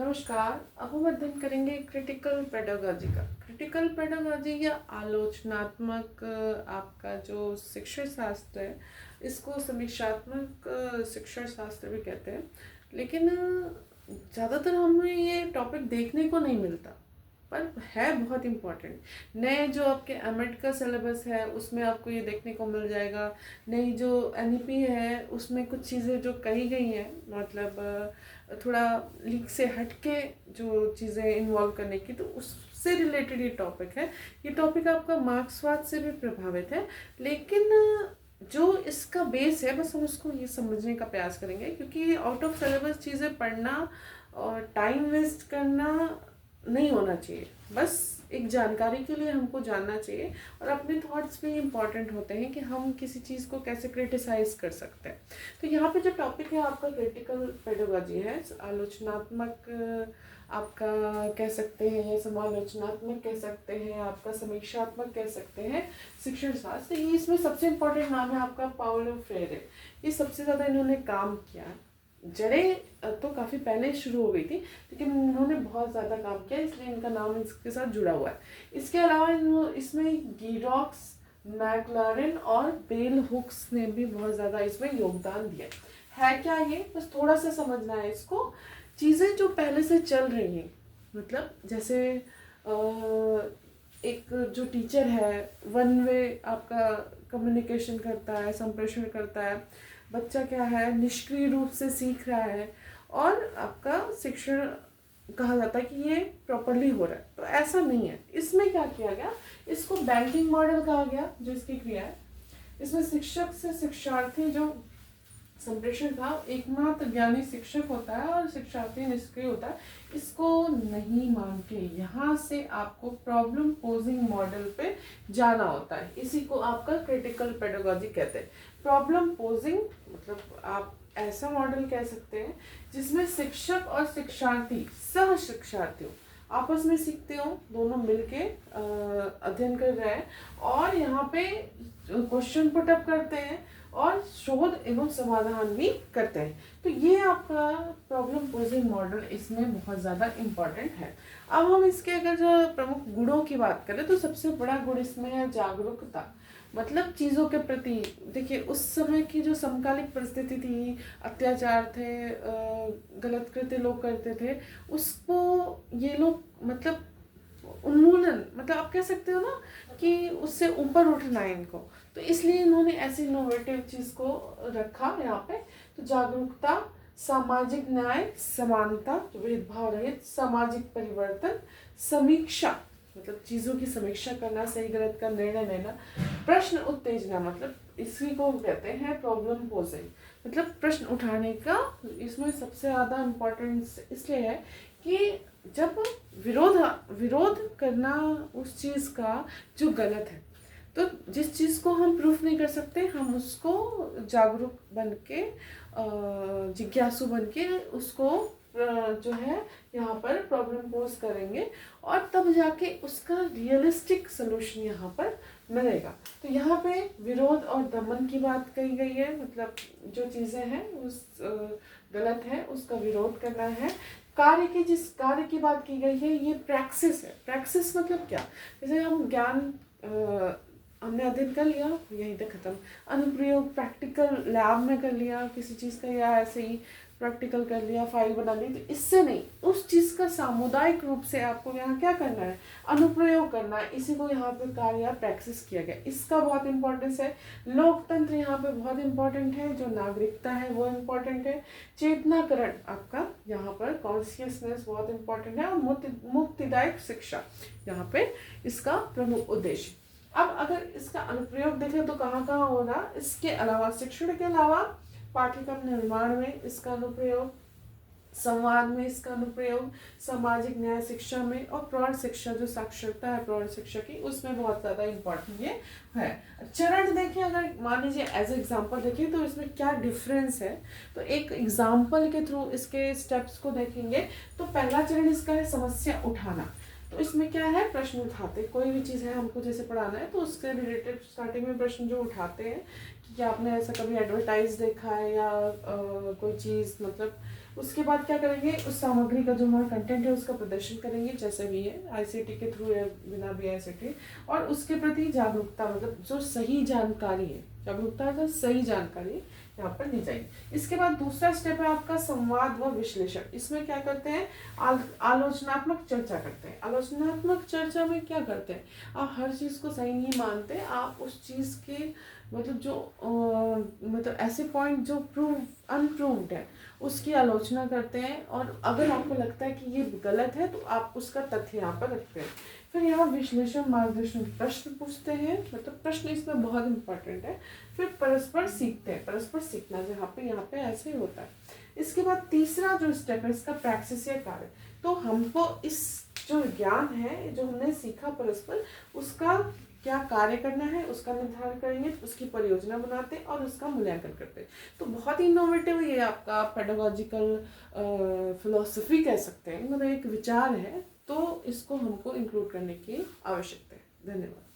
नमस्कार। अब हम अध्ययन करेंगे क्रिटिकल पेडागॉजी का। क्रिटिकल पेडागॉजी या आलोचनात्मक आपका जो शिक्षण शास्त्र है, इसको समीक्षात्मक शिक्षण शास्त्र भी कहते हैं। लेकिन ज़्यादातर हमें ये टॉपिक देखने को नहीं मिलता, पर है बहुत इम्पोर्टेंट। नए जो आपके एमएड का सिलेबस है उसमें आपको ये देखने को मिल जाएगा। नई जो एनईपी है उसमें कुछ चीज़ें जो कही गई हैं, मतलब थोड़ा लीक से हटके जो चीज़ें इन्वॉल्व करने की, तो उससे रिलेटेड ये टॉपिक है। ये टॉपिक आपका मार्क्सवाद से भी प्रभावित है, लेकिन जो इसका बेस है बस हम उसको ये समझने का प्रयास करेंगे, क्योंकि आउट ऑफ सिलेबस चीज़ें पढ़ना और टाइम वेस्ट करना नहीं होना चाहिए। बस एक जानकारी के लिए हमको जानना चाहिए, और अपने थॉट्स भी इम्पॉर्टेंट होते हैं कि हम किसी चीज़ को कैसे क्रिटिसाइज कर सकते हैं। तो यहाँ पे जो टॉपिक है आपका क्रिटिकल पेडागॉजी है, आलोचनात्मक आपका कह सकते हैं, समालोचनात्मक कह सकते हैं, आपका समीक्षात्मक कह सकते हैं शिक्षण शास्त्र। ये इसमें सबसे इम्पोर्टेंट नाम है आपका पाउलो फ्रेरे। ये सबसे ज़्यादा इन्होंने काम किया। जड़ें तो काफ़ी पहले शुरू हो गई थी, लेकिन उन्होंने बहुत ज़्यादा काम किया, इसलिए इनका नाम इसके साथ जुड़ा हुआ है। इसके अलावा इसमें गिडॉक्स, मैक्लारेन और बेल हुक्स ने भी बहुत ज़्यादा इसमें योगदान दिया है। क्या ये बस थोड़ा सा समझना है इसको। चीज़ें जो पहले से चल रही हैं, मतलब जैसे एक जो टीचर है वन वे आपका कम्युनिकेशन करता है, संप्रेषण करता है। बच्चा क्या है, निष्क्रिय रूप से सीख रहा है, और आपका शिक्षण कहा जाता है कि ये प्रॉपरली हो रहा है। तो ऐसा नहीं है। इसमें क्या किया गया, इसको बैंकिंग मॉडल कहा गया, जो इसकी क्रिया है। इसमें शिक्षक से शिक्षार्थी जो संप्रेषण था, एकमात्र ज्ञानी शिक्षक होता है और शिक्षार्थी निष्क्रिय होता है। इसको नहीं मान के यहाँ से आपको प्रॉब्लम पोजिंग मॉडल पे जाना होता है। इसी को आपका क्रिटिकल पेडागॉजी कहते हैं। प्रॉब्लम पोजिंग मतलब आप ऐसा मॉडल कह सकते हैं जिसमें शिक्षक और शिक्षार्थी, सह शिक्षार्थी आपस में सीखते हो, दोनों मिलके अध्ययन कर रहे हैं, और यहाँ पे क्वेश्चन पुट अप करते हैं और शोध एवं समाधान भी करते हैं। तो ये आपका प्रॉब्लम पोजिंग मॉडल इसमें बहुत ज़्यादा इम्पॉर्टेंट है। अब हम इसके अगर प्रमुख गुणों की बात करें, तो सबसे बड़ा गुण इसमें है जागरूकता। मतलब चीज़ों के प्रति, देखिए उस समय की जो समकालिक परिस्थिति थी, अत्याचार थे, गलत कृत्य लोग करते थे, उसको ये लोग मतलब उन्मूलन, मतलब आप कह सकते हो ना कि उससे ऊपर उठना है इनको। तो इसलिए इन्होंने ऐसी इनोवेटिव चीज़ को रखा यहाँ पे। तो जागरूकता, सामाजिक न्याय, समानता, भेदभाव रहित सामाजिक परिवर्तन, समीक्षा मतलब चीज़ों की समीक्षा करना, सही गलत का निर्णय लेना, प्रश्न उत्तेजना मतलब इसी को कहते हैं प्रॉब्लम पोजिंग, मतलब प्रश्न उठाने का। इसमें सबसे ज़्यादा इम्पोर्टेंस इसलिए है कि जब विरोध करना उस चीज़ का जो गलत है, तो जिस चीज़ को हम प्रूफ नहीं कर सकते, हम उसको जागरूक बन के, जिज्ञासु बन के उसको जो है यहाँ पर प्रॉब्लम पोज करेंगे, और तब जाके उसका रियलिस्टिक सोल्यूशन यहाँ पर मिलेगा। तो यहाँ पे विरोध और दमन की बात कही गई है, मतलब जो चीज़ें हैं उस गलत है उसका विरोध करना है। कार्य की, जिस कार्य की बात की गई है, ये प्रैक्सिस है। प्रैक्सिस मतलब क्या, जैसे हम ज्ञान हमने अध्ययन कर लिया, यहीं तक खत्म। अनुप्रयोग प्रैक्टिकल लैब में कर लिया किसी चीज़ का, या ऐसे ही प्रैक्टिकल कर लिया, फाइल बना ली, तो इससे नहीं, उस चीज़ का सामुदायिक रूप से आपको यहाँ क्या करना है, अनुप्रयोग करना है। इसी को यहाँ पे कार्य या प्रैक्टिस किया गया, इसका बहुत इंपॉर्टेंस है। लोकतंत्र यहाँ पे बहुत इंपॉर्टेंट है, जो नागरिकता है वो इम्पोर्टेंट है। चेतनाकरण आपका यहाँ पर कॉन्शियसनेस बहुत इंपॉर्टेंट है, और मुक्तिदायक शिक्षा यहाँ पे इसका प्रमुख उद्देश्य। अब अगर इसका अनुप्रयोग देखें तो कहाँ कहाँ होगा, इसके अलावा शिक्षण के अलावा पाठ्यक्रम निर्माण में इसका अनुप्रयोग, संवाद में इसका अनुप्रयोग, सामाजिक न्याय शिक्षा में, और प्रौढ़ शिक्षा जो साक्षरता है प्रौढ़ शिक्षा की, उसमें बहुत ज़्यादा इम्पोर्टेंट ये है। चरण देखें, अगर मान लीजिए एज एग्जाम्पल देखें तो इसमें क्या डिफरेंस है, तो एक एग्जाम्पल के थ्रू इसके स्टेप्स को देखेंगे। तो पहला चरण इसका है समस्या उठाना। तो इसमें क्या है, प्रश्न उठाते, कोई भी चीज़ है हमको जैसे पढ़ाना है, तो उसके रिलेटेड स्टार्टिंग में प्रश्न जो उठाते हैं कि क्या आपने ऐसा कभी एडवर्टाइज देखा है, या कोई चीज़ मतलब उसके बाद क्या करेंगे, उस सामग्री का जो हमारा कंटेंट है उसका प्रदर्शन करेंगे जैसे भी है, आईसीटी के थ्रू या बिना भी आईसीटी, और उसके प्रति जागरूकता, मतलब जो सही जानकारी है, जागरूकता जो सही जानकारी यहाँ पर दी जाएगी। इसके बाद दूसरा स्टेप है आपका संवाद व विश्लेषण। इसमें क्या करते हैं, आलोचनात्मक चर्चा करते हैं। आलोचनात्मक चर्चा में क्या करते हैं, आप हर चीज़ को सही नहीं मानते, आप उस चीज़ के मतलब जो मतलब ऐसे पॉइंट जो अनप्रूव्ड है उसकी आलोचना करते हैं, और अगर आपको लगता है कि ये गलत है तो आप उसका तथ्य यहाँ पर रखते हैं। फिर यहाँ विश्लेषण मार्गदर्शन प्रश्न पूछते हैं, मतलब प्रश्न इसमें बहुत इंपॉर्टेंट है। फिर परस्पर सीखते हैं, परस्पर सीखना जहाँ पे यहाँ पे ऐसे ही होता है। इसके बाद तीसरा जो स्टेप है इसका प्रैक्टिस या कार्य। तो हमको इस जो ज्ञान है जो हमने सीखा परस्पर, उसका क्या कार्य करना है उसका निर्धारण करेंगे, उसकी परियोजना बनाते हैं और उसका मूल्यांकन करते हैं। तो बहुत ही इनोवेटिव ये आपका पेडागोजिकल फिलॉसफी कह सकते हैं, मतलब एक विचार है, तो इसको हमको इंक्लूड करने की आवश्यकता है। धन्यवाद।